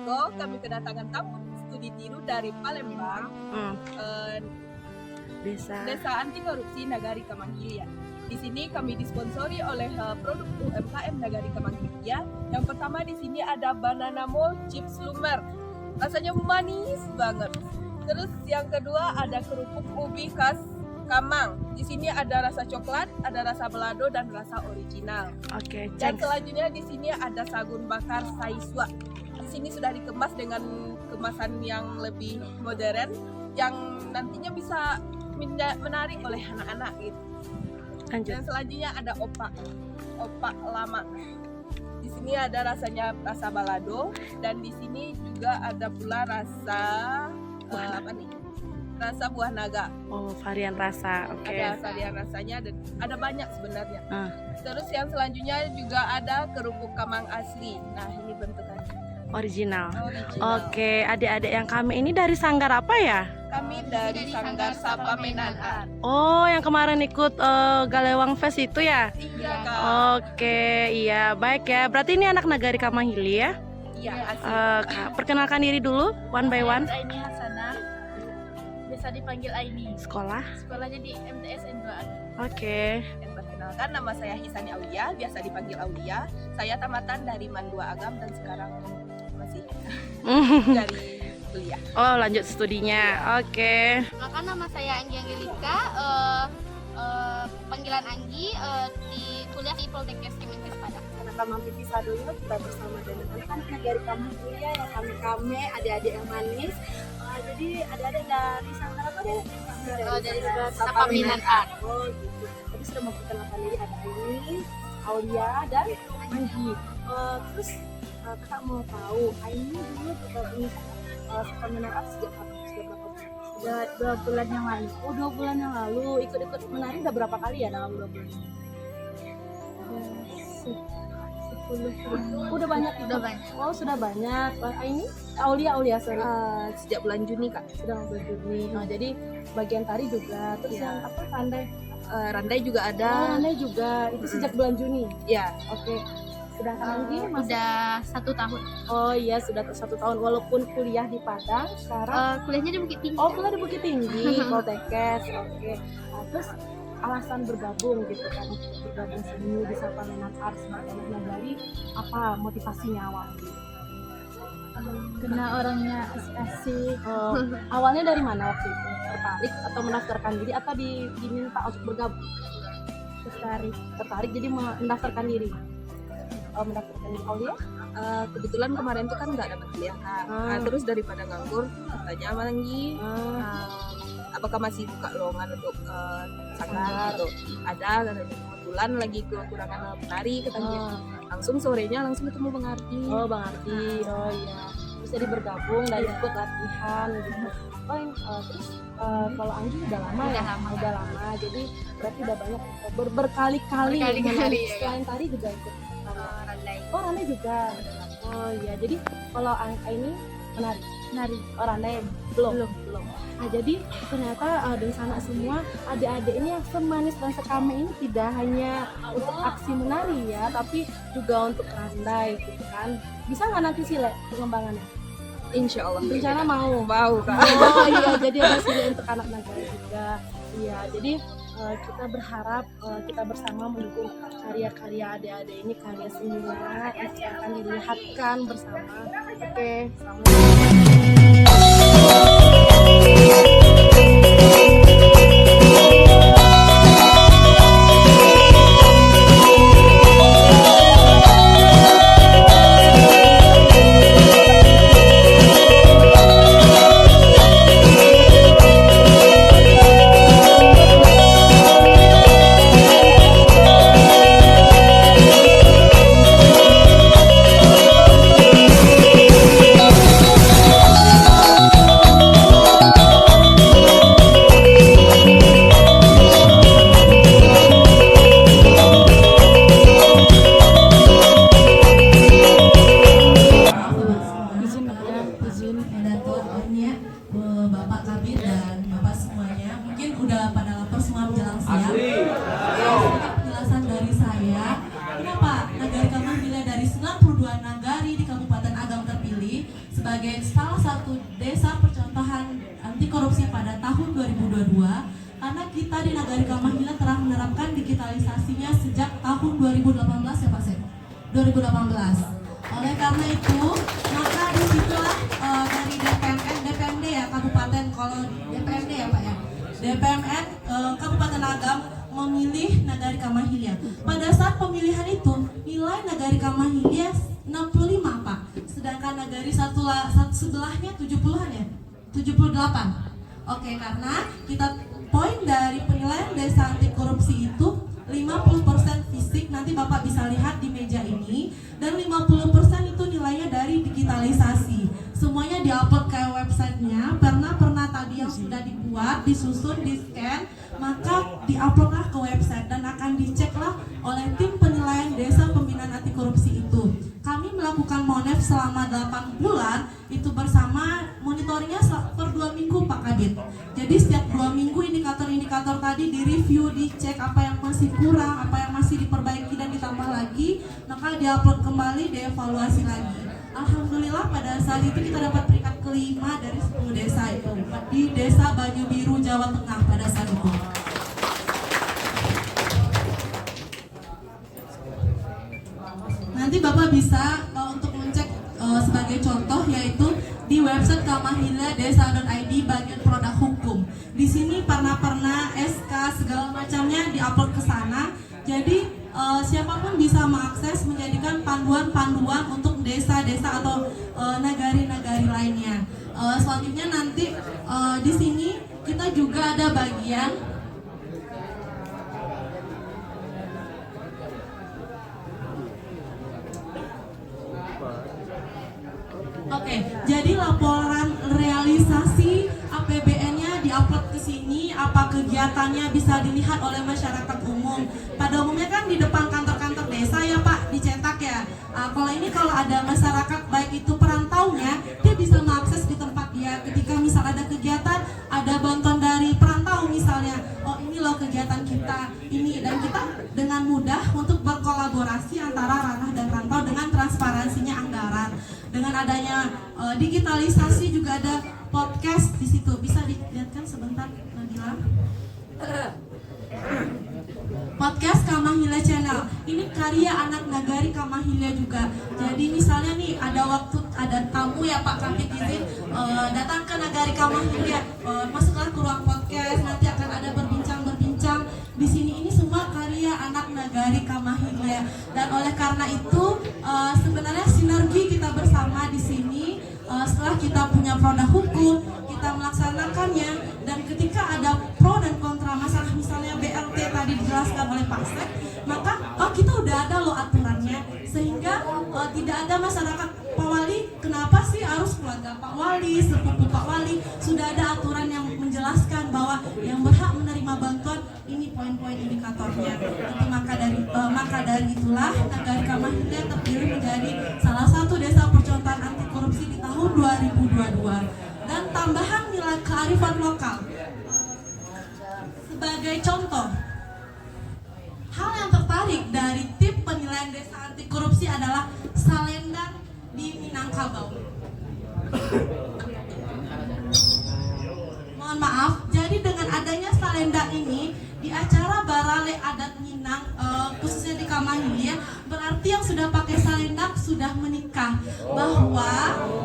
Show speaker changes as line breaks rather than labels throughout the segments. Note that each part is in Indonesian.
Eko, kami kedatangan tamu studi tiru dari Palembang, Desa Anti Korupsi Nagari Kamanggilia. Di sini kami disponsori oleh produk UMKM Nagari Kamanggilia. Yang pertama di sini ada banana mold chips lumer, rasanya manis banget. Terus yang kedua ada kerupuk ubi khas Kamang. Di sini ada rasa coklat, ada rasa balado dan rasa original.
Oke,
Dan selanjutnya di sini ada sagun bakar saiswa. Di sini sudah dikemas dengan kemasan yang lebih modern, yang nantinya bisa menarik oleh anak-anak gitu.
lanjut.
Dan selanjutnya ada opak lama. Di sini ada rasanya rasa balado, dan di sini juga ada pula rasa rasa buah naga.
Oh, varian rasa. Oke.
Ada varian rasanya dan ada banyak sebenarnya. Terus yang selanjutnya juga ada kerupuk Kamang asli. Nah, ini bentukannya
Original.
original.
Oke, adik-adik yang kami ini dari Sanggar apa ya?
Kami dari Sanggar Sapa Menanan.
Oh, yang kemarin ikut Galewang Fest itu ya?
Iya, Kak.
Oke, iya, baik ya. Berarti ini anak Nagari Kamanggilia ya?
Iya, asli.
Kak, perkenalkan diri dulu, one by one.
Aini Hasanah, biasa dipanggil Aini.
Sekolah.
Sekolahnya di MTS N2A.
Oke.
Dan perkenalkan, nama saya Hisani Aulia, biasa dipanggil Aulia. Saya tamatan dari Mandua Agam dan sekarang masih dari kuliah.
Oh, lanjut studinya. Oke.
Maka nama saya Anggi Angelika, panggilan Anggi, di kuliah di Poltekkes Kemenkes Padang.
Karena Kamang Pipi Sadonya kita bersama dengan anak-anak Nagari Kamanggilia yang kami adik-adik yang manis. Jadi adik-adik dari Sanggar apa deh?
Dari Sapa Menanan.
Oh gitu. Tadi sudah memperkenalkan diri, ada Aini, Aulia dan Anggi. Terus kakak mau tahu Aini dulu bergabung Sapa Menanan sejak kapan? Sejak berapa bulan?
Udah 2 bulan yang lalu.
Oh 2 bulan yang lalu. Ikut-ikut menari udah berapa kali ya dalam 2 bulan?
10
Udah banyak
Udah banyak.
Oh sudah banyak. Aini, Aulia sorry.
Sejak bulan Juni, Kak.
Sudah berdiri. Nah, jadi bagian tari juga. Terus
Iya.
yang apa randai?
Randai juga
Oh,
ada.
randai juga. Itu sejak bulan Juni.
Ya,
Oke. Sedangkan Anggi masih.
Udah 1 tahun.
Oh iya sudah 1 tahun. Walaupun kuliah di Padang sekarang.
Kuliahnya di Bukit Tinggi.
Oh kuliah di Bukit Tinggi, Poltekkes. Oke. Terus alasan bergabung gitu kan, bergabung sini di Sapa Menanan Arts sebagai anak Nagari, apa motivasinya awalnya?
Karena orangnya asik-asik.
Awalnya dari mana waktu itu? Tertarik atau mendaftarkan diri atau diminta untuk bergabung? Tertarik jadi mendaftarkan diri. Mendaftarkan diri. Aulia?
kebetulan kemarin tuh kan nggak dapat kuliah, Kak. Nah, terus daripada nganggur, katanya sama Anggi, apakah masih buka lowongan untuk sanggar gitu? Ada, katanya kebetulan lagi kekurangan penari, katanya. Langsung sorenya langsung ketemu Bang Ardi.
Oh Bang Ardi, oh iya. Terus jadi bergabung dan ikut latihan gitu. Terus kalau Anggi udah lama ya? Udah lama, jadi berarti udah banyak berkali-kali.
Berkali-kali, ya.
Selain tari juga ikut.
Randai.
Oh Randai juga. Oh iya, jadi kalau Aini menari. Oh Randai belum. Nah jadi ternyata di sana semua adik-adik ini yang semanis dan sekame ini tidak hanya untuk aksi menari ya, tapi juga untuk randai gitu kan. Bisa nggak nanti sih pengembangannya?
Insya Allah.
Rencana mau.
Kak.
Oh iya, jadi ada sih untuk anak Nagari juga. Iya, jadi kita berharap kita bersama mendukung karya-karya adik-adik ini, karya seninya yang akan dilihatkan bersama. Oke,
sebagai salah satu desa percontohan anti korupsi pada tahun 2022 karena kita di Nagari Kamahila telah menerapkan digitalisasinya sejak tahun 2018 ya Pak Sep? 2018. Oleh karena itu, maka disitulah dari DPMD ya Kabupaten, kalau DPMD ya Pak ya, DPMN Kabupaten Agam memilih Nagari Kamahila. Pada saat pemilihan itu nilai Nagari Kamahila 65 Pak, sedangkan Nagari satu sebelahnya 70-an ya, 78. Oke, karena kita poin dari penilaian desa anti korupsi itu 50% fisik, nanti Bapak bisa lihat di meja ini, dan 50% itu nilainya dari digitalisasi. Semuanya diupload ke websitenya, pernah tadi yang sudah dibuat, disusun, di-scan, maka diuploadlah ke website dan akan diceklah oleh tim penilaian desa pembinaan anti korupsi itu. Kami melakukan MONEF selama 8 bulan, itu bersama monitoringnya per 2 minggu Pak Kadit. Jadi setiap 2 minggu indikator-indikator tadi direview, dicek apa yang masih kurang, apa yang masih diperbaiki dan ditambah lagi, maka diupload kembali, dievaluasi lagi. Alhamdulillah pada saat itu kita dapat peringkat kelima dari 10 desa itu di Desa Banyu Biru, Jawa Tengah pada saat itu. Nanti Bapak bisa untuk mencek sebagai contoh yaitu di website kamahila.desa.id bagian produk hukum. Di sini pernah SK segala macamnya diupload ke sana. Jadi siapapun bisa mengakses, menjadikan panduan-panduan untuk desa-desa atau nagari-nagari lainnya. Selanjutnya nanti di sini kita juga ada bagian jadi laporan realisasi APBN-nya diupload ke sini, apa kegiatannya bisa dilihat oleh masyarakat umum. Pada umumnya kan di depan kantor-kantor desa ya Pak, dicetak ya. Kalau ada masyarakat baik itu perantaunya, dia bisa mengakses di tempat dia. Ketika misal ada kegiatan, ada bantuan dari perantau misalnya, oh ini loh kegiatan kita ini, dan kita dengan mudah untuk berkolaborasi antara ranah dan rantau dengan transparansinya anggaran. Dengan adanya digitalisasi juga ada podcast di situ. Bisa dilihatkan sebentar Nabila? Podcast Kamahila Channel. Ini karya anak Nagari Kamahila juga. Jadi misalnya nih ada tamu ya Pak Kapit izin datang ke Nagari Kamahila, masuklah ke ruang podcast, nanti akan ada berbincang. Di sini ini semua karya anak Nagari Kamahila. Dan oleh karena itu sebenarnya sinergi kita bersama di sini setelah kita punya produk hukum, kita melaksanakannya, dan ketika ada pro dan kontra masalah misalnya BLT tadi dijelaskan oleh Pak Sek, maka kita udah ada loh aturannya, sehingga tidak ada masyarakat Pak Wali, kenapa sih harus keluarga Pak Wali, sepupu Pak Wali, sudah ada aturan yang menjelaskan bahwa yang berhak menerima bantuan ini poin-poin indikatornya. Itu maka dari itulah Nagari Kamahila terpilih menjadi salah satu desa percontohan anti korupsi di tahun 2022. Dan tambahan nilai kearifan lokal sebagai contoh, hal yang tertarik dari tim penilaian desa anti korupsi adalah Salendang di Minangkabau. Mohon maaf, jadi dengan adanya Salendang ini di acara Barale Adat Minang, khususnya di Kamahila, berarti yang sudah pakai Salendang sudah menikah. Bahwa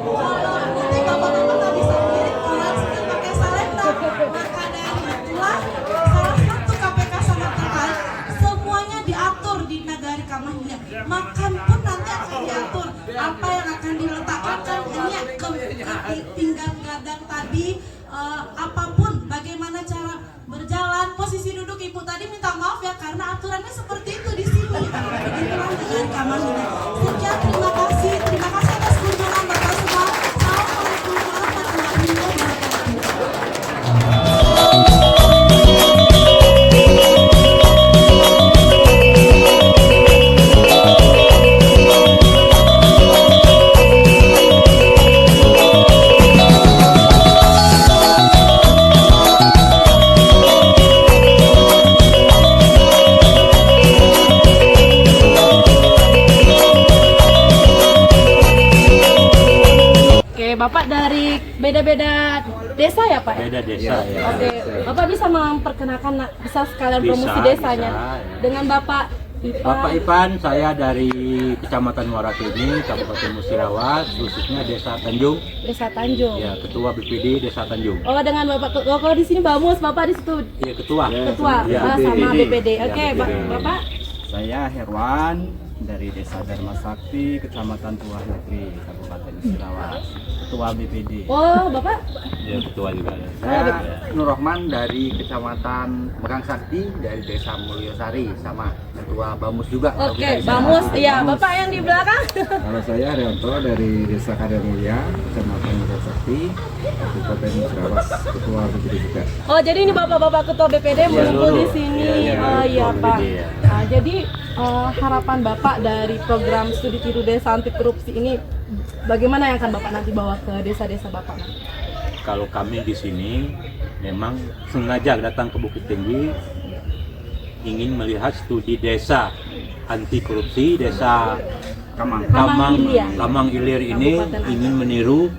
kalau nanti bapak-bapak bisa kirim orang sudah pakai Salendang, maka dari itulah salah satu KPK sangat tertarik. Semuanya diatur di Nagari Kamahila. Makan pun nanti akan diatur. Apa yang akan diletakkan kan ini ke pinggang gadang tadi, apapun, bagaimana cara berjalan, posisi duduk ibu tadi minta maaf ya karena aturannya seperti itu di sini. Begitulah Nagari Kamahila. Sekian, terima kasih atas kunjungan Bapak semua.
Bapak dari beda-beda desa ya Pak?
Beda desa ya.
Oke, Bapak bisa memperkenalkan, bisa sekalian
Bisa,
promosi desanya
bisa, ya.
dengan Bapak Ipan.
Bapak Ipan, saya dari Kecamatan Muara Kelinging, Kabupaten Musirawas, khususnya Desa Tanjung.
Desa Tanjung.
Ya, Ketua BPD Desa Tanjung.
Oh, dengan Bapak, kalau di sini Bamus, Bapak di situ
Iya, Ketua.
Ketua,
Ya,
sama BPD.
Ya,
Oke,
BPD.
Bapak.
Saya Herwan dari Desa Dharma Sakti, Kecamatan Tuah Negeri, Kabupaten Musirawas, Ketua BPD.
Oh, Bapak.
Ya, Ketua juga.
Saya Nur Rahman dari Kecamatan Megang Sakti, dari Desa Mulyosari, sama Ketua Bamus juga.
Oke, Bamus. Iya, Bapak yang di belakang.
Kalau saya Haryanto dari Desa Karya Mulia, Kecamatan Megang Sakti, Kabupaten Musirawas, Ketua BPD juga.
Oh, jadi ini Bapak-bapak Ketua BPD mengumpul di sini.
Iya,
Oh iya,
Ketua
Pak.
BPD, ya.
Nah, jadi harapan Bapak dari program studi tiru desa anti korupsi ini bagaimana yang akan Bapak nanti bawa ke desa-desa Bapak nanti?
Kalau kami di sini memang sengaja datang ke Bukit Tinggi ingin melihat studi desa anti korupsi, desa Kamang Ilir ini
Kabupaten
ingin meniru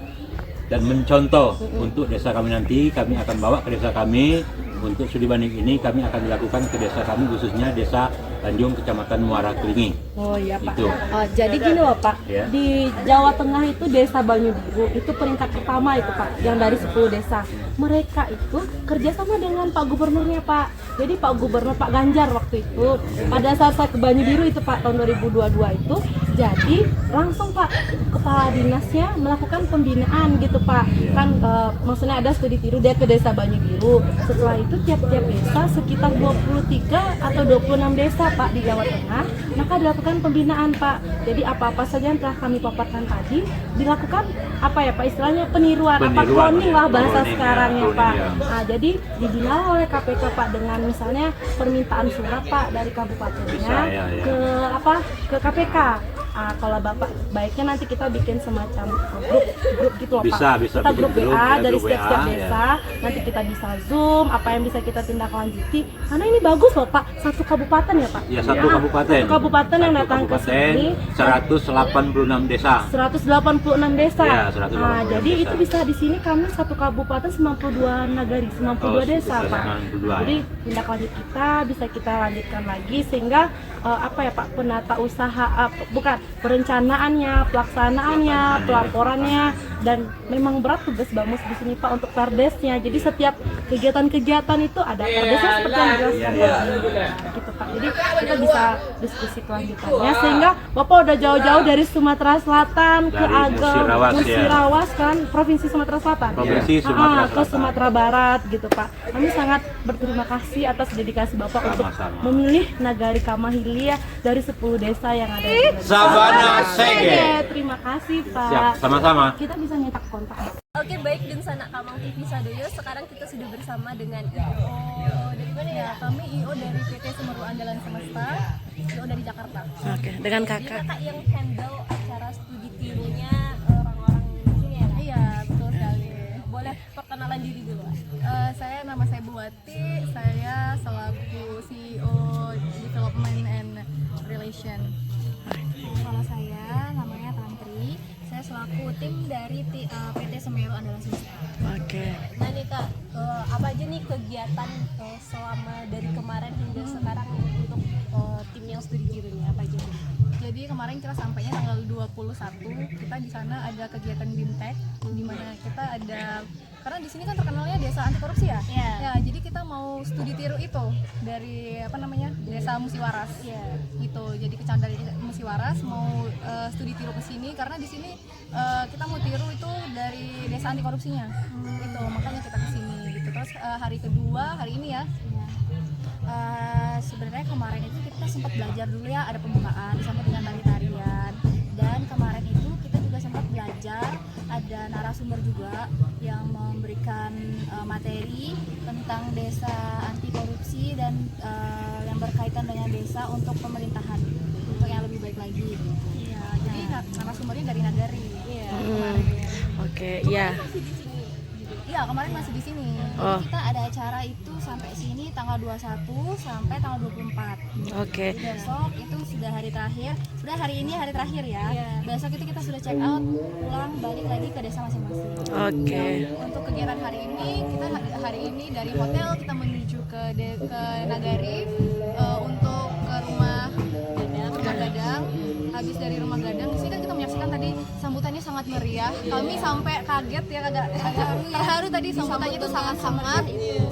dan mencontoh untuk desa kami nanti. Kami akan bawa ke desa kami. Untuk studi banding ini kami akan dilakukan ke desa kami, khususnya Desa Tanjung, Kecamatan Muara Kelinging.
Oh iya Pak.
Itu.
Jadi gini loh Pak,
Ya.
di Jawa Tengah itu Desa Banyubiru itu peringkat pertama itu Pak, yang dari 10 desa. Mereka itu kerjasama dengan Pak Gubernurnya Pak. Jadi Pak Gubernur Pak Ganjar waktu itu pada saat saya ke Banyubiru itu Pak tahun 2022 itu, jadi langsung Pak kepala dinasnya melakukan pembinaan gitu Pak. Kan maksudnya ada studi tiru dia ke Desa Banyubiru. Setelah itu tiap-tiap desa sekitar 23 atau 26 desa Pak di Jawa Tengah, maka dilakukan pembinaan Pak. Jadi apa-apa saja yang telah kami paparkan tadi dilakukan apa ya Pak istilahnya peniruan cloning lah bahasa
cloning,
sekarangnya
cloning,
Pak.
ya.
Nah, jadi dibina oleh KPK Pak dengan misalnya permintaan surat Pak dari kabupatennya
Bisa, ya.
ke KPK. Kalau Bapak baiknya nanti kita bikin semacam grup gitu loh
Bisa,
Pak.
bisa
Kita
bikin
grup
grup,
WA
ya,
dari
grup
setiap
WA,
desa. Nanti kita bisa Zoom apa yang bisa kita tindak lanjuti. Karena ini bagus loh Pak, satu kabupaten ya Pak.
Ya, satu kabupaten.
Satu kabupaten yang
Satu
datang ke
kabupaten,
sini.
186 desa.
186 desa.
Ya, 186
Nah, jadi
desa.
itu bisa di sini kami satu kabupaten 92 nagari, 92 desa
bisa
Pak.
92,
Jadi tindak lanjut kita bisa kita lanjutkan lagi sehingga apa ya Pak penata usaha bukan perencanaannya, pelaksanaannya, pelaporannya dan memang berat tugas Bamus di sini Pak untuk perdesnya. Jadi setiap kegiatan-kegiatan itu ada perdesnya seperti yang dijelaskan gitu Pak. Jadi kita bisa diskusi kelanjutannya sehingga Bapak udah jauh-jauh dari Sumatera Selatan ke
Dari Musirawas,
Musirawas kan Provinsi Sumatera Selatan.
Provinsi Sumatera
Ke
Selatan.
Sumatera Barat gitu Pak. Kami sangat berterima kasih atas dedikasi Bapak untuk
Sama-sama.
memilih Nagari Kamahilia dari 10 desa yang ada di Indonesia.
Sabana Sege.
Terima kasih Pak.
Siap, sama-sama.
Kita bisa nyetak kontak.
Oke, baik dan sanak Kamang TV Sadoyo. Sekarang kita sudah bersama dengan IO dari mana ya? Kami IO dari PT Semeru Andalan Semesta, IO dari Jakarta.
Oke, dengan
Jadi
kakak.
kakak yang handle acara studi tirunya orang-orang di sini ya? Iya, betul sekali. Boleh perkenalan diri dulu.
Nama saya Buwati, saya selaku CEO Development and Relation.
Kalau saya namanya Tantri, saya selaku tim dari PT Semeru Andalan Semesta.
Oke.
Nah nih Kak, apa aja nih kegiatan selama dari kemarin hingga sekarang untuk tim yang studi tirunya apa aja nih?
Jadi kemarin kita sampainya tanggal 21, kita di sana ada kegiatan BIMTEK di mana kita ada, karena di sini kan terkenalnya desa anti korupsi ya.
Iya.
Ya, jadi kita mau studi tiru itu dari Desa Musiwaras.
Iya.
Gitu. Jadi kecamatan dari Musiwaras mau studi tiru ke sini karena di sini kita mau tiru itu dari desa anti korupsinya. Itu makanya kita ke sini gitu. Terus hari kedua hari ini ya.
Sebenarnya kemarin itu kita sempat belajar dulu ya, ada pembukaan sama dengan tari-tarian, dan kemarin itu kita juga sempat belajar, ada narasumber juga yang memberikan materi tentang desa anti korupsi dan yang berkaitan dengan desa untuk pemerintahan untuk yang lebih baik lagi.
Iya, jadi narasumbernya dari Nagari.
Iya.
Oke, ya.
Iya, Iya, kemarin masih di sini.
Oh.
Jadi kita ada acara itu sampai sini tanggal 21 sampai tanggal 24.
Oke.
Besok itu sudah hari terakhir. Sudah hari ini hari terakhir ya. Besok itu kita sudah check out, pulang balik lagi ke desa masing-masing.
Oke.
Untuk kegiatan hari ini, kita hari ini dari hotel kita menuju ke Nagari untuk ke rumah Gadang. Habis dari rumah Gadang, di sini kan kita menyaksikan tadi sambutannya sangat meriah. Kami sampai kaget ya, agak terharu tadi sambutannya itu sangat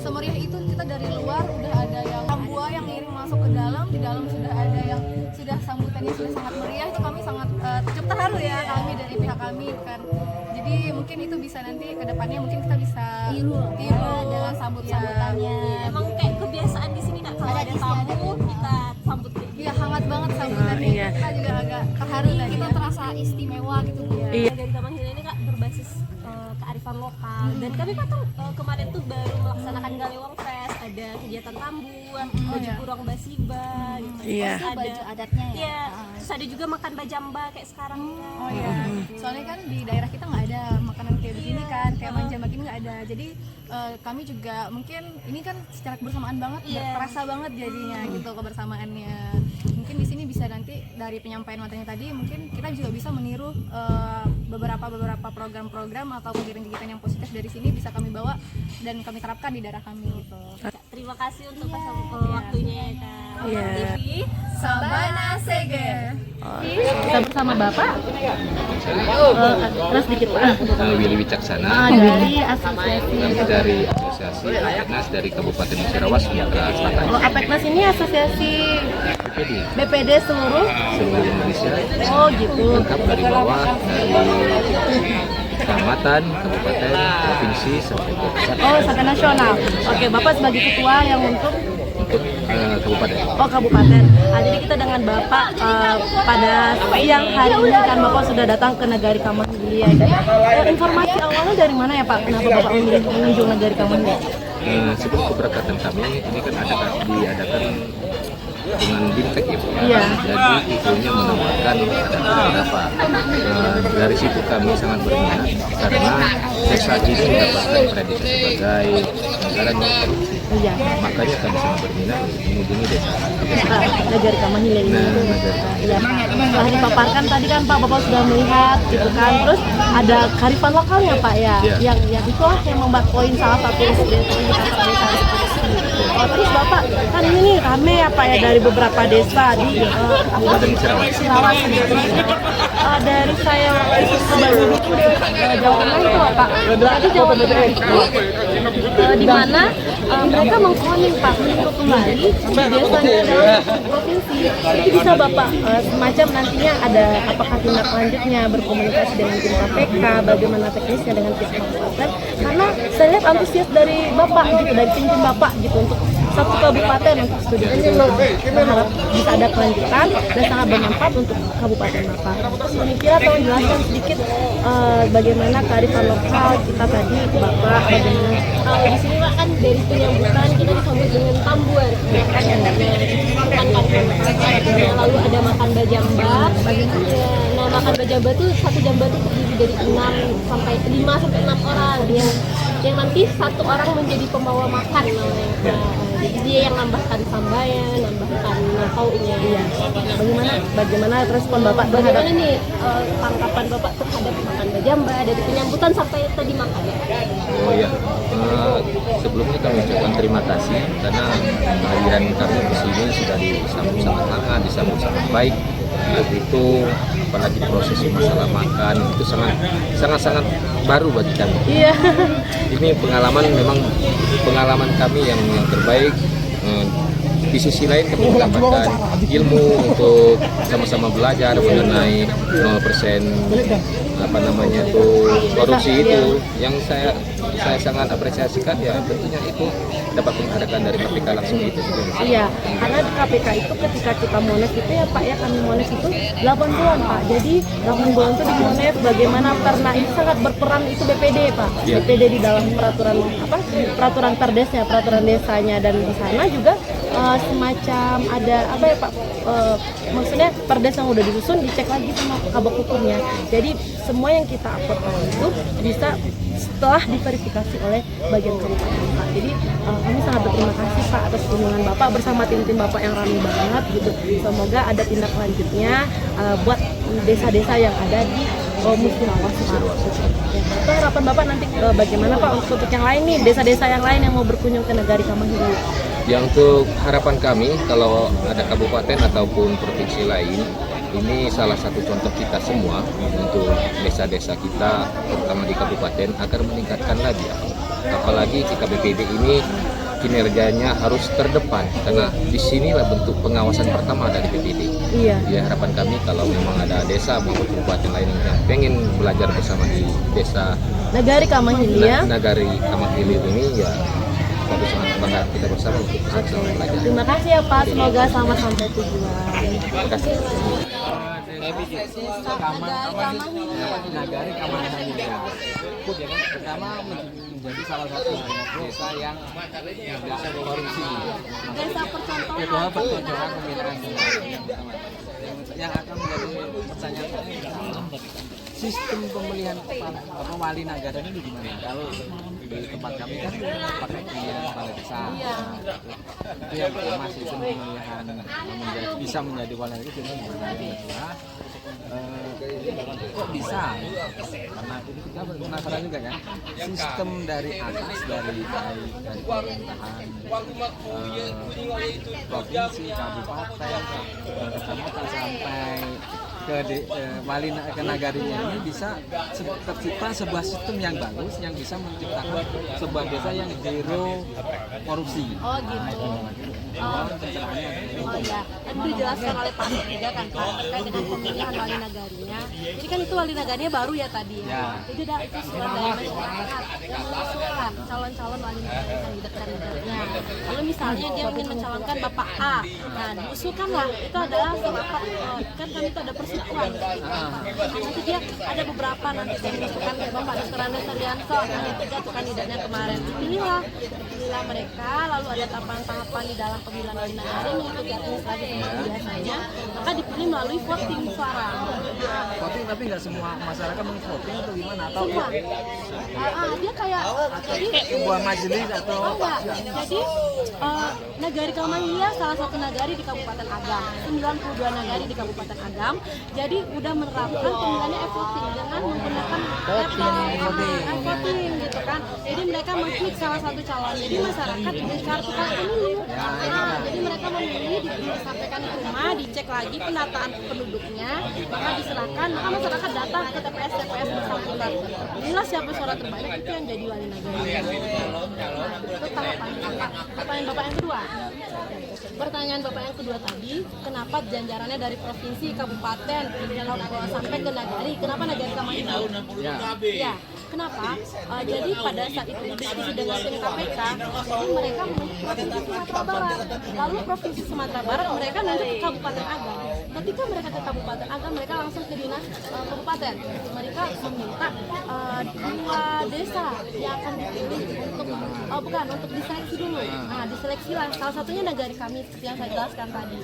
semeriah itu. Kita dari luar udah ada yang tambua yang ngiring masuk ke dalam, di dalam sudah ada yang sudah sambutannya sudah sangat meriah. Itu kami sangat cukup terharu ya, kami dari pihak kami kan. Jadi mungkin itu bisa nanti ke depannya mungkin kita bisa tiru dengan sambutannya.
Emang kayak kebiasaan di sini Kak, kalau ada tamu kita sambut kayak gitu.
Iya, hangat banget sambutannya.
Iya.
Kita juga agak terharu tadi. Kita terasa istimewa gitu Bu.
Iya.
Nagari Kamanghila ini Kak berbasis kearifan lokal dan kami kan kemarin tuh baru melaksanakan Galewang Fest, ada kegiatan tambuan, baju kurang basiba gitu.
Iya.
Itu baju adatnya ya.
Iya, terus ada juga makan bajamba kayak sekarang.
Oh iya. Soalnya kan di daerah kita nggak ada makanan kayak begini kan, kayak manjambak ini nggak ada. Jadi kami juga mungkin ini kan secara kebersamaan banget, terasa banget jadinya gitu kebersamaannya. Mungkin di sini bisa nanti dari penyampaian materinya tadi mungkin kita juga bisa meniru beberapa program-program atau kegiatan-kegiatan yang positif dari sini bisa kami bawa dan kami terapkan di daerah kami gitu.
Terima kasih untuk waktunya ya Kak.
Iya.
TV
Sabana Seger.
Kita bersama Bapak. Terus dikit Pak.
Willy Wicaksana
Dari asosiasi.
dari Asosiasi Apeknas dari Kabupaten Musirawas Sumatera Selatan.
Oh, Apeknas ini asosiasi BPD seluruh
Indonesia.
Oh gitu.
Lengkap dari bawah, dari kecamatan, kabupaten, provinsi sampai ke pusat.
Oh, sampai nasional. Oke, Bapak sebagai ketua yang untuk
Kabupaten.
Oh, kabupaten. Nah, jadi kita dengan Bapak pada siang hari ini kan Bapak sudah datang ke Nagari Kamanghila. Informasi awalnya dari mana ya Pak? Kenapa Bapak memilih mengunjung Nagari Kamanghila?
Sebelum keberangkatan kami ini kan diadakan dengan bintek ya Bu.
Iya.
Jadi itunya menawarkan ada berapa. Dari situ kami sangat berminat karena desa ini mendapatkan prediksi sebagai negara non korupsi.
Iya.
Makanya kami sangat berminat untuk mengunjungi desa
Nagari Kamanghila ini. Iya Pak. Setelah dipaparkan tadi kan Pak Bapak sudah melihat gitu kan. Terus ada kearifan lokalnya Pak ya.
Iya.
Yang itulah yang membuat poin salah satu desa. Oh, terus Bapak kan ini nih rame ya Pak ya dari beberapa desa di
Kabupaten
Musirawas sendiri. Dari saya waktu itu ke Bandung itu Jawa Tengah itu Pak. Jadi Jawa Tengah itu di mana mereka mengklaim Pak untuk kembali di desanya dalam provinsi. Itu bisa Bapak semacam nantinya ada apakah tindak lanjutnya berkomunikasi dengan tim KPK, bagaimana teknisnya dengan pihak kabupaten. Karena saya lihat antusias dari Bapak gitu, dari tim Bapak gitu untuk satu kabupaten untuk studi ini berharap bisa ada kelanjutan dan sangat bermanfaat untuk kabupaten Bapak. Kira atau menjelaskan sedikit bagaimana kearifan lokal kita tadi Bapak bagaimana
di sini Pak kan dari penyambutan kita disambut dengan tambuan ya kan lalu ada makan bajamba. Nah makan bajamba tuh satu jamba tuh terdiri dari 5 sampai 6 orang yang nanti satu orang menjadi pembawa makan namanya. Jadi dia yang nambahkan sambayan, nambahkan lauknya. Iya.
Bagaimana respon Bapak terhadap
Bagaimana nih tangkapan Bapak terhadap makan bajamba dari penyambutan sampai tadi makan?
Oh ya, sebelumnya kami ucapkan terima kasih karena kehadiran kami di sini sudah disambut sangat hangat, disambut sangat baik. Itu apalagi prosesi masalah makan itu sangat baru bagi kami.
Iya.
Ini memang pengalaman kami yang terbaik. Di sisi lain kami mendapatkan ilmu untuk sama-sama belajar mengenai 0% korupsi itu yang saya sangat apresiasikan ya tentunya itu dapat mengharapkan dari KPK langsung itu.
Iya, karena di KPK itu ketika kita mones itu ya Pak ya kami mones itu 8 bulan Pak. Jadi 8 bulan itu di mones bagaimana karena itu sangat berperan itu BPD Pak.
Ya.
BPD di dalam peraturan perdesnya, peraturan desanya dan di sana juga semacam ada apa ya Pak maksudnya perdes yang udah disusun dicek lagi sama kabak hukumnya. Jadi
semua yang kita upload itu bisa setelah diverifikasi oleh bagian kabupaten Pak. Jadi kami sangat berterima kasih Pak atas kunjungan Bapak bersama tim-tim Bapak yang ramai banget gitu. Semoga ada tindak lanjutnya buat desa-desa yang ada di Musirawas Pak. Itu harapan Bapak nanti bagaimana Pak untuk yang lain nih, desa-desa yang lain yang mau berkunjung ke Nagari Kamahili?
Yang untuk harapan kami kalau ada kabupaten ataupun provinsi lain, ini salah satu contoh kita semua untuk desa-desa kita, terutama di kabupaten, agar meningkatkan lagi. Apalagi jika BPD ini kinerjanya harus terdepan, karena disinilah bentuk pengawasan pertama dari BPD.
Iya.
Ya, harapan kami kalau memang ada desa maupun kabupaten lain yang pengen belajar bersama di desa
Nagari Kamahili ya.
Nagari Kamahili ini ya kami sangat bangga kita bersama untuk sama belajar.
Terima kasih ya Pak, semoga selamat sampai tujuan.
Terima kasih.
Nagari Kamahili pertama menjadi salah satu desa yang desa korupsi.
Desa percontohan
pembinaan yang akan menjadi pertanyaan sistem pemilihan wali nagara ini gimana? Kalau di tempat kami kan pakai pilihan kepala desa. Itu yang pertama sistem pemilihan bisa menjadi wali nagara itu gimana? Kok bisa? Karena ini kita penasaran juga kan, sistem dari atas dari pemerintahan provinsi, kabupaten, kecamatan sampai ke nagarinya ini bisa tercipta sebuah sistem yang bagus yang bisa menciptakan sebuah desa yang zero korupsi.
Oh gitu. Oh ya, tadi dijelaskan oleh Pak juga kan Pak terkait dengan pemilihan wali nagarinya. Jadi kan itu wali nagarinya baru ya tadi ya. Jadi ada itu surat dari masyarakat yang mengusulkan calon-calon wali nagari kandidat-kandidatnya. Lalu misalnya dia ingin mencalonkan Bapak A, nah diusulkanlah itu adalah bapak kan kami itu ada persekutuan. Nanti dia ada beberapa nanti yang diusulkan kayak Bapak Dr. Andes Arianto, yang tiga tuh kandidatnya kemarin. Dipilihlah mereka, lalu ada tahapan-tahapan di dalam pemilihan wali nagari mengikuti administrasi biasanya, maka dipilih melalui voting suara.
Voting tapi nggak semua masyarakat mengvoting atau gimana? Atau
semua. Dia kayak jadi
sebuah majelis atau
enggak. Jadi Nagari Kamahili salah satu nagari di Kabupaten Agam, 92 nagari di Kabupaten Agam. Jadi udah menerapkan pemilihannya e-voting dengan menggunakan voting gitu kan. Jadi mereka mengklik salah satu calon. Jadi masyarakat diberi kartu pemilu. Jadi mereka memilih, disampaikan di rumah, dicek lagi penataan penduduknya, maka diserahkan, maka masyarakat datang ke TPS bersangkutan. Inilah siapa suara terbanyak itu yang jadi wali nagari. Itu pertanyaan Bapak yang kedua. Pertanyaan Bapak yang kedua tadi, kenapa janjarannya dari provinsi, kabupaten, sampai ke nagari? Kenapa Nagari Kamahili? Ya, kenapa? Jadi pada saat itu diskusi dengan tim KPK, mereka provinsi Sumatera Barat. Lalu provinsi Sumatera Barat mereka nanti ke Kabupaten Agam. Ketika mereka ke Kabupaten Agam, mereka langsung ke dinas kabupaten. Mereka meminta 2 desa yang akan dipilih untuk diseleksi dulu. Nah, diseleksi lah. Salah satunya nagari kami seperti yang saya jelaskan tadi.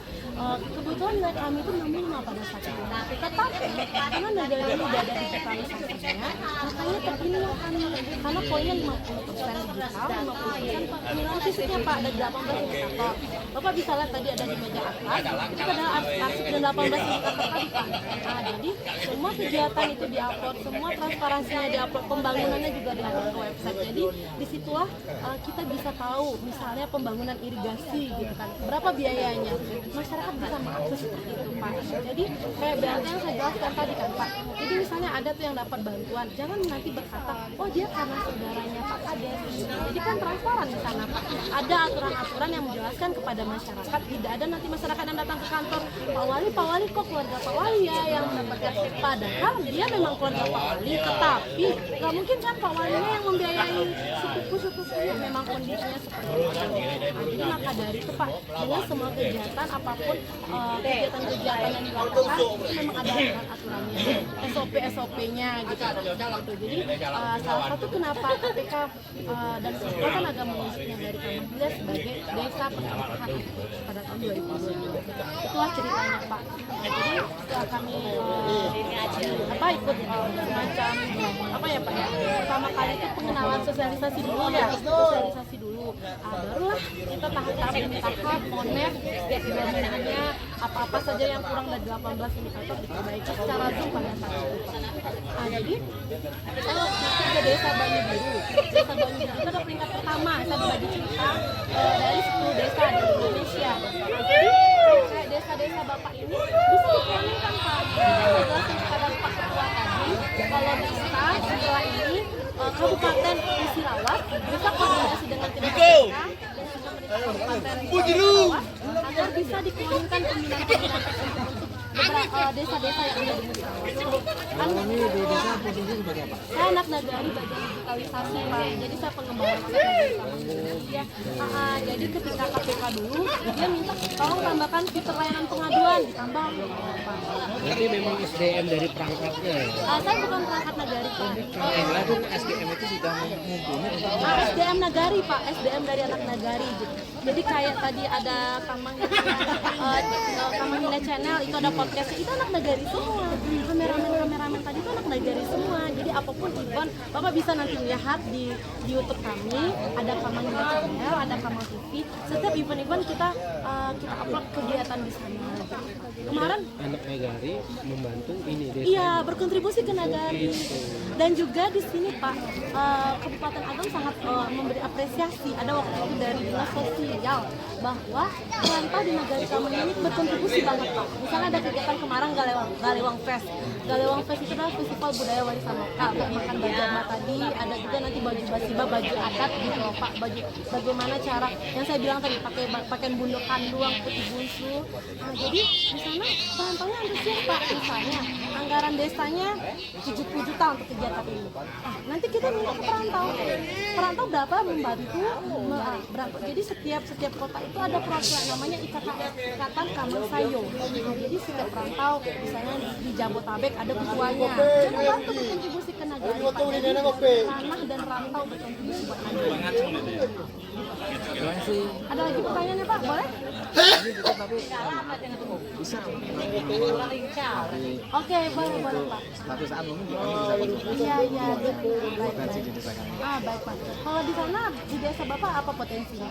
Kebetulan kami itu 65 pada saat itu. Nah, tetapi karena nagari ini sudah ada digitalisasinya, makanya terpilih kami. Karena poinnya 50% digital, 50% pemilihan fisiknya Pak, ada 18 indikator. Bapak bisa lihat tadi ada di meja atas, itu adalah arsip dan 18 indikator tadi Pak. Nah, jadi semua kegiatan itu diupload, semua transparansinya diupload, pembangunannya juga diupload ke website. Jadi disitulah kita bisa tahu misalnya pembangunan irigasi gitu kan, berapa biayanya, masyarakat bisa mengakses seperti itu Pak. Jadi kayak BLT yang saya jelaskan tadi kan Pak, jadi misalnya ada tuh yang dapat bantuan, jangan nanti berkata oh dia karena saudaranya Pak Kades gitu. Jadi kan transparan di sana Pak, ada aturan-aturan yang menjelaskan kepada masyarakat, tidak ada nanti masyarakat yang datang ke kantor Pak Wali kok keluarga Pak Wali ya yang mendapatkan, padahal dia memang keluarga Pak Wali, tetapi nggak mungkin kan Pak Walinya yang membiayai sepupu-sepupunya, memang kondisinya seperti itu. Jadi maka dari itu Pak, dengan semua kegiatan apapun, kegiatan-kegiatan yang dilakukan itu memang ada aturan-aturannya, SOP-nya gitu. Jadi salah satu kenapa KPK dan
Kekuatan Agama Muslim Nagari Kamanggilia sebagai desa percontohan pada tahun 2022. Itulah ceritanya Pak. Jadi setelah kami ikut semacam pertama kali itu pengenalan sosialisasi dulu ya, barulah kita tahap demi tahap monet pembinaannya apa saja yang kurang dari 18 indikator diperbaiki secara Zoom pada saat itu. Jadi kita ke desa Banyu Biru. Desa Banyu Biru itu adalah peringkat pertama. Saya berbagi cerita dari 10 desa di Indonesia. Jadi kayak desa-desa Bapak ini bisa diplaningkan Pak. Saya jelasin kepada Pak Ketua tadi, kalau bisa setelah ini Kabupaten Musirawas bisa koordinasi dengan tim KPK dan juga Kabupaten Musirawas agar bisa dikeluarkan pembinaan beberapa desa-desa yang ada di Musirawas.
Ini di desa posisi sebagai apa?
Saya anak nagari bagian digitalisasi Pak, jadi saya pengembang nagari. Jadi ketika KPK dulu dia minta tolong tambahkan fitur layanan pengaduan, ditambah Pak.
Berarti memang SDM dari perangkatnya ya?
Saya bukan perangkat nagari Pak.
Itu SDM itu sudah mumpuni?
SDM nagari Pak, SDM dari anak nagari. Jadi kayak tadi ada Kamanggilia Channel, itu ada podcast, itu anak nagari semua. Kameramen tadi itu anak nagari semua. Jadi apapun event, Bapak bisa nanti lihat di YouTube kami, ada Kamanggilia Channel, ada Kamang TV. Setiap event kita upload kegiatan di sana. Kemarin
anak nagari membantu ini desa.
Iya, berkontribusi ke nagari. Dan juga di sini Pak, Kabupaten Agam sangat memberi apresiasi. Ada waktu itu dari Dinas Sosial bahwa perantau di Nagari Kamang ini berkontribusi banget Pak. Misalnya ada kegiatan kemarin Galewang Fest. Galewang Fest itu adalah festival budaya warisan lokal. Makan bajamba tadi, ada juga nanti baju basiba, baju adat gitu loh Pak. Bagaimana cara yang saya bilang tadi pakai bunduk kanduang, putih bungsu. Jadi di sana perantaunya antusias Pak. Misalnya anggaran desanya 70 juta untuk kegiatan ini. Nanti kita minta ke perantau berapa membantu berapa. Jadi setiap kota itu ada peraturan namanya Ikatan Kamang Sayo. Jadi setiap perantau misalnya di Jabotabek ada ketuanya. Dia membantu berkontribusi ke nagari Pak. Jadi tanah dan rantau berkontribusi buat nagari. Ada lagi pertanyaannya Pak? Boleh?
Bisa.
Oke, boleh Pak.
Suatu saat mungkin kita bisa
Iya,
potensi di desa kami.
baik Pak. Kalau di sana di desa Bapak apa potensinya?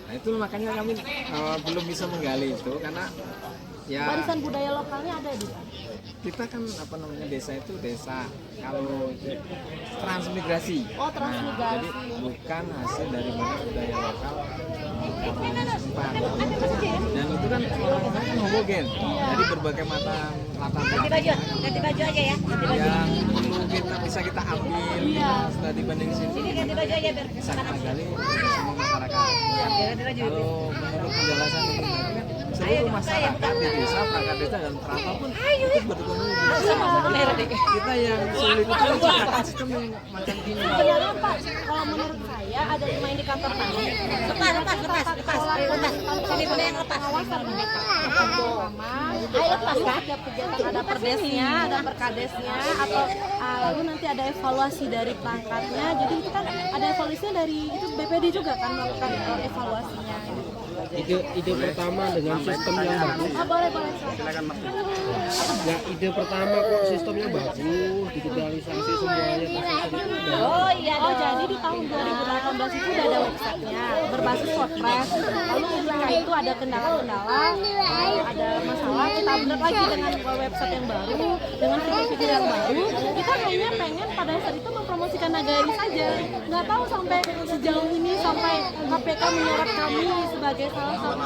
Nah itu makanya kami belum bisa menggali itu karena ya
Warisan budaya lokalnya ada di sana.
kita kan desa itu desa kalau transmigrasi.
Oh, transmigrasi.
Jadi bukan hasil dari budaya lokal setempat. Dan itu kan orang-orang kan homogen. Jadi berbagai macam latar belakang.
Ganti baju aja ya.
Yang perlu bisa kita ambil setelah dibanding sini.
Ganti baju aja biar
Sangat menggali semua masyarakat. Kalau menurut penjelasan ini kan seluruh masyarakat di desa, perangkat desa dan perantau pun ikut berkontribusi. Kita yang sulit itu menciptakan sistem yang macam ini.
Sebenarnya Pak, kalau menurut saya ada 5 indikator tadi.
Lepas. Sini boleh yang lepas.
Pengawasan mereka. Pertama, setiap kegiatan ada perdesnya, ada perkadesnya, atau lalu nanti ada evaluasi dari perangkatnya. Jadi itu kan ada evaluasinya dari itu BPD juga kan melakukan evaluasinya.
Ide pertama dengan sistem yang bagus.
Boleh.
Ya, ide pertama kok sistemnya bagus, digitalisasi semuanya.
Jadi di tahun 2018 itu udah ada websitenya berbasis WordPress. Lalu ketika itu ada kendala-kendala, ada masalah, kita update lagi dengan website yang baru, dengan fitur-fitur yang baru. Kita hanya pengen pada saat itu mempromosikan nagari saja. Nggak tahu sampai sejauh ini sampai KPK menyorot kami sebagai salah satu.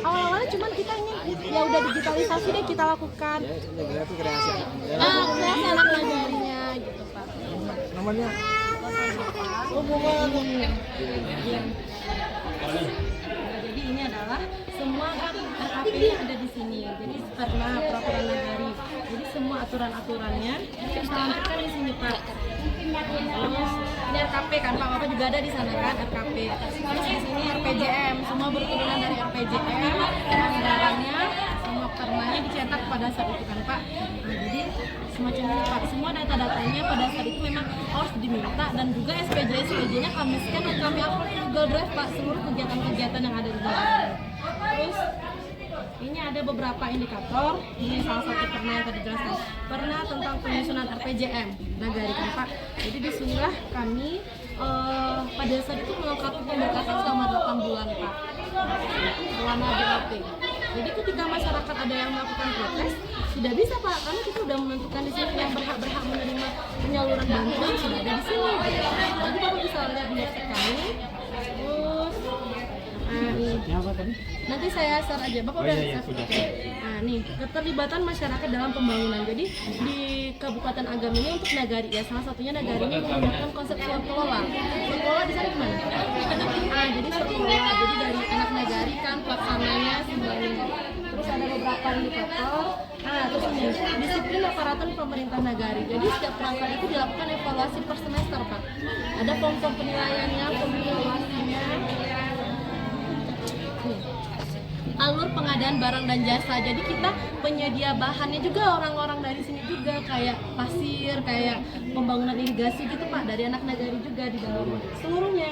Awalnya cuman kita ingin ya udah digitalisasi deh kita lakukan.
Itu kreasi.
Kreasi anak nagarinya gitu Pak.
Namanya
Jadi ini adalah semua RKP ada di sini. Jadi karena peraturan nagari. Jadi semua aturan-aturannya kita lampirkan di sini Pak. Terus ini RKP kan Pak, Bapak juga ada di sana kan RKP. Terus di sini RPJM, semua berturunan dari RPJM, anggarannya semua metermanya dicetak pada saat itu kan Pak. Nah, jadi semacam ini Pak, semua data-datanya pada saat itu memang harus diminta, dan juga SPJ-nya kami scan dan kami upload ke Google Drive Pak, seluruh kegiatan-kegiatan yang ada di dalam. Terus ini ada beberapa indikator. Ini salah satu pernah yang tadi jelaskan, pernah tentang penyusunan RPJM Nagari kan Pak. Jadi disinilah kami pada saat itu melengkapi pemberkasan selama 8 bulan Pak, selama BLT. Jadi ketika masyarakat ada yang melakukan protes, sudah bisa Pak, karena kita sudah menentukan di sini yang berhak menerima penyaluran bantuan sudah ada di sini. Jadi Bapak bisa lihat di website kami. Terus nanti saya share aja, Bapak udah share. Nah nih, keterlibatan masyarakat dalam pembangunan. Jadi di Kabupaten Agam ini untuk Nagari ya, salah satunya Nagari ini menggunakan konsep swasembada. Swasembada di sana gimana? Jadi swasembada, jadi dari anak Nagari kan pelaksananya semuanya. Terus ada beberapa indikator. Terus ini disiplin aparatur pemerintah Nagari. Jadi setiap perangkat itu dilakukan evaluasi per semester Pak. Ada form-form penilaiannya, penilaiannya. Alur pengadaan barang dan jasa. Jadi kita penyedia bahannya juga orang-orang dari sini juga, kayak pasir, kayak pembangunan irigasi gitu Pak, dari anak Nagari juga di dalam seluruhnya.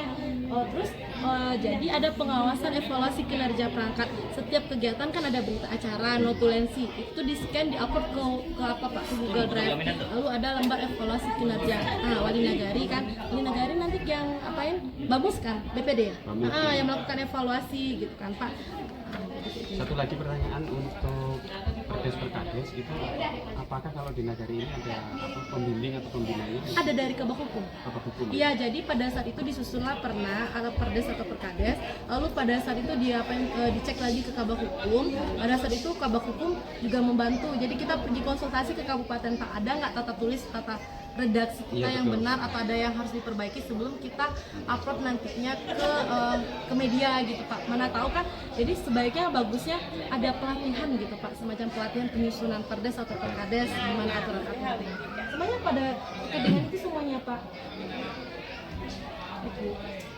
Jadi ada pengawasan evaluasi kinerja perangkat. Setiap kegiatan kan ada berita acara, notulensi, itu di scan, di upload ke apa Pak, ke Google Drive. Lalu ada lembar evaluasi kinerja. Wali Nagari kan, Wali Nagari nanti yang apain? Bamus kan, BPD ya? Yang melakukan evaluasi gitu kan Pak.
Satu lagi pertanyaan untuk Perdes Perkades itu, apakah kalau di Nagari ini ada pembimbing atau pembinanya?
Ada dari Kabak Hukum. Iya, jadi pada saat itu disusunlah pernah ada Perdes atau Perkades, lalu pada saat itu dicek lagi ke Kabak Hukum. Pada saat itu Kabak Hukum juga membantu. Jadi kita pergi konsultasi ke kabupaten Pak, ada nggak tata tulis, tata redaksi kita yang benar, atau ada yang harus diperbaiki sebelum kita upload nantinya ke media gitu Pak. Mana tahu kan, jadi sebaiknya bagusnya ada pelatihan gitu Pak, semacam pelatihan penyusunan Perdes atau Perkades, gimana aturan aturannya. Semuanya pada kedengan itu semuanya Pak.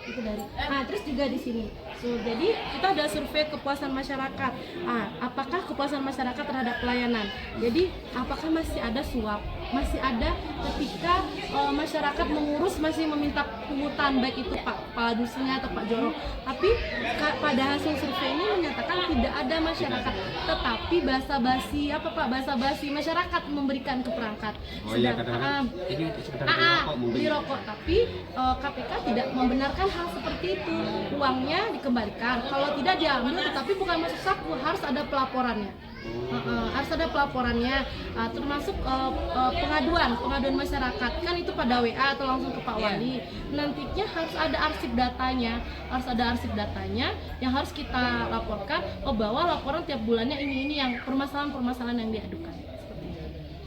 Itu dari. Terus juga di sini. Jadi kita ada survei kepuasan masyarakat. Apakah kepuasan masyarakat terhadap pelayanan? Jadi apakah masih ada suap? Masih ada ketika masyarakat mengurus masih meminta pungutan, baik itu Pak Dusunya atau Pak Jorok. Tapi pada hasil survei ini menyatakan tidak ada masyarakat, tetapi basa-basi masyarakat memberikan ke perangkat.
Kadang-kadang ini sekedar
beli rokok, tapi KPK tidak membenarkan hal seperti itu. Uangnya dikembalikan, kalau tidak diambil, tetapi bukan masuk saku, harus ada pelaporannya. Harus ada pelaporannya, termasuk pengaduan masyarakat kan itu pada WA atau langsung ke Pak Wali. Nantinya harus ada arsip datanya, yang harus kita laporkan. Bahwa laporan tiap bulannya ini yang permasalahan yang diadukan.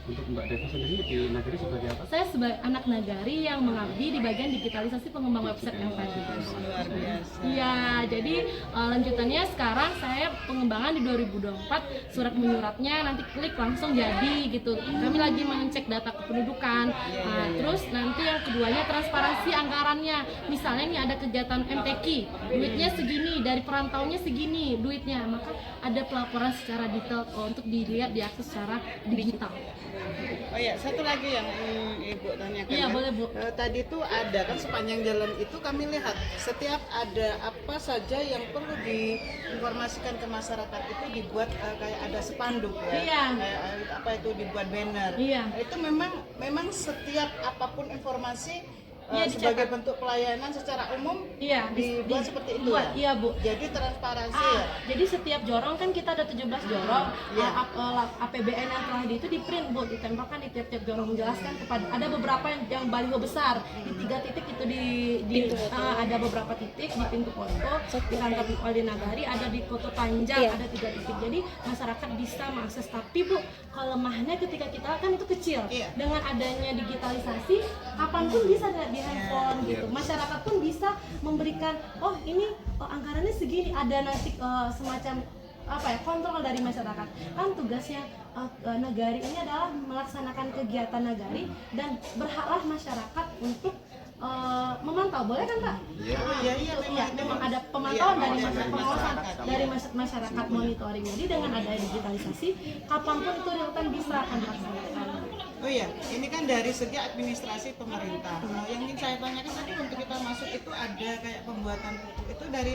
Untuk Mbak Deva sendiri di Nagari sebagai apa?
Saya sebagai anak Nagari yang mengabdi di bagian digitalisasi pengembang website yang tadi.
Luar biasa.
Iya, jadi lanjutannya sekarang saya pengembangan di 2024, surat menyuratnya nanti klik langsung jadi gitu. Kami lagi mengecek data kependudukan. Terus nanti yang keduanya transparansi anggarannya. Misalnya nih ada kegiatan MTQ, duitnya segini, dari perantaunya segini duitnya, maka ada pelaporan secara detail untuk dilihat, diakses secara digital.
Oh ya, satu lagi yang Ibu tanyakan.
Iya, boleh Bu.
Tadi itu ada kan sepanjang jalan itu kami lihat setiap ada apa saja yang perlu diinformasikan ke masyarakat itu dibuat kayak ada spanduk ya.
Iya.
Apa itu dibuat banner.
Iya.
Itu memang setiap apapun informasi
sebagai
bentuk pelayanan secara umum dibuat seperti itu ya?
Iya Bu.
Jadi transparansi ya?
Jadi setiap jorong kan kita ada 17 jorong. APBN yang telah itu di print Bu, ditempelkan di tiap-tiap jorong, menjelaskan kepada, ada beberapa yang baliho besar di 3 titik itu ada beberapa titik di pintu posko, di kantor Wali Nagari, ada di Kota Panjang, ada 3 titik. Jadi masyarakat bisa mengakses. Tapi Bu, kelemahannya ketika kita kan itu kecil. Dengan adanya digitalisasi, kapanpun bisa di handphone gitu. Masyarakat pun bisa memberikan, ini anggarannya segini, ada nanti semacam kontrol dari masyarakat. Kan tugasnya Nagari ini adalah melaksanakan kegiatan Nagari, dan berhaklah masyarakat untuk memantau, boleh kan Pak?
Iya,
memang ada pemantauan dari masyarakat, pengawasan dari masyarakat monitoring. Jadi dengan ada digitalisasi, kapanpun itu real time bisa akan dilaksanakan.
Oh iya, ini kan dari segi administrasi pemerintah. Yang ingin saya tanyakan tadi untuk kita masuk itu ada kayak pembuatan pupuk itu dari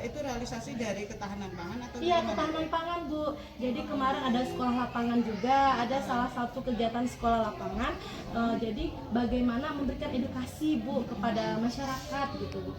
itu realisasi dari ketahanan pangan atau
Iya,
gimana?
ketahanan pangan Bu. Jadi kemarin ada sekolah lapangan juga, ada salah satu kegiatan sekolah lapangan. Jadi bagaimana memberikan edukasi Bu kepada masyarakat gitu Bu.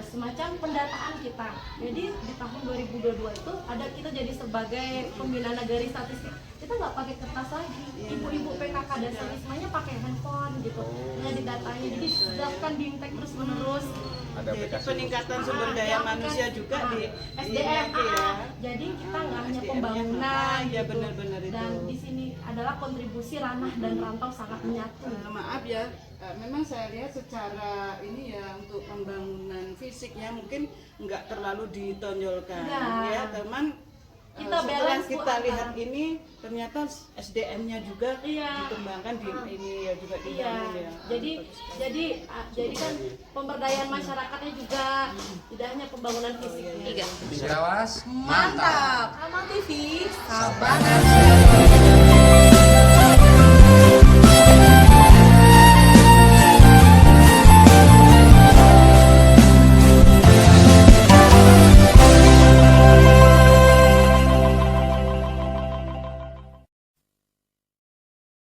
Semacam pendataan kita. Jadi di tahun 2022 itu ada kita jadi sebagai pembina nagari statistik. Kita nggak pakai kertas lagi. Ibu-ibu PKK dan semuanya pakai handphone gitu. Nah, di datanya jadi dilakukan bimtek terus menerus.
Jadi peningkatan sumber daya manusia juga di
SDM
ya.
Jadi kita nggak hanya pembangunan
ya
gitu.
benar-benar itu.
Dan di sini adalah kontribusi ranah dan rantau sangat menyatu.
Maaf ya, memang saya lihat secara ini ya untuk pembangunan fisiknya mungkin nggak terlalu ditonjolkan ya teman.
Kita
Setelah
balance, Bu,
kita
antara-
lihat ini ternyata SDM-nya juga dikembangkan di ini ya juga dibangun ya.
Jadi kan pemberdayaan masyarakatnya juga tidak hanya pembangunan fisik.
Cirawas,
Mantap. Amal TV, Sabana.